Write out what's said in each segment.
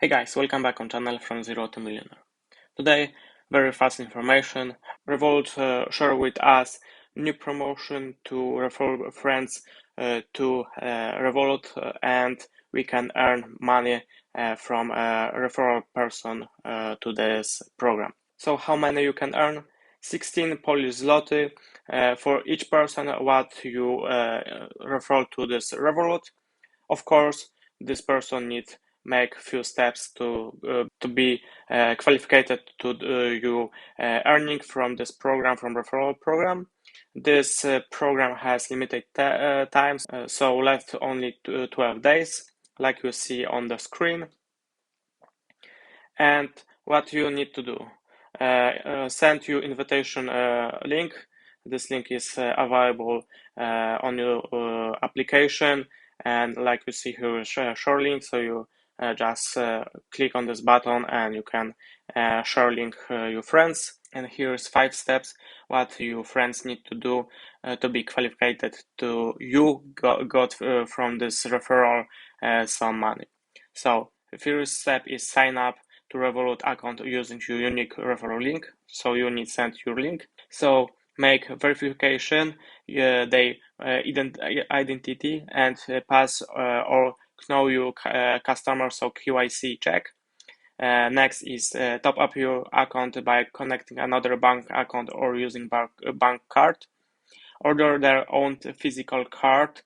Hey guys, welcome back on channel from Zero to Millionaire. Today, very fast information. Revolut share with us new promotion to refer friends to Revolut, and we can earn money from a referral person to this program. So how many you can earn? 16 Polish zloty for each person what you refer to this Revolut. Of course, this person needs make few steps to be qualified to you earning from this program, from referral program. This program has limited times, so left only 12 days, like you see on the screen. And what you need to do, send you invitation link. This link is available on your application, and like you see here is share link, so you just click on this button and you can share link your friends. And here's 5 steps what your friends need to do to be qualified to you got from this referral some money. So the first step is sign up to Revolut account using your unique referral link. So you need send your link. So make verification, they identity and pass or know your customer, so QIC check. Next is top up your account by connecting another bank account or using bank card. Order their own physical card.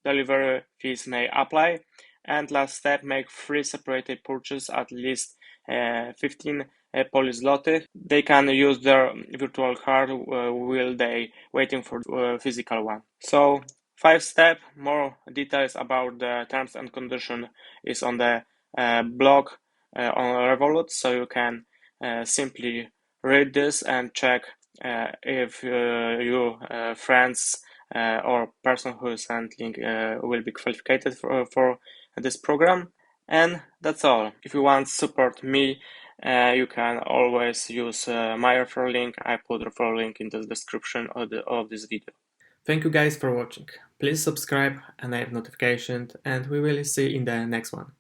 Delivery fees may apply. And last step, make 3 separated purchases at least 15 Polish zloty. They can use their virtual card while they waiting for physical one. So 5 step, more details about the terms and condition is on the blog on Revolut, so you can simply read this and check if your friends or person who is sending will be qualified for this program. And that's all. If you want to support me, you can always use my referral link. I put referral link in the description of this video. Thank you guys for watching. Please subscribe, enable notifications, and we will see you in the next one.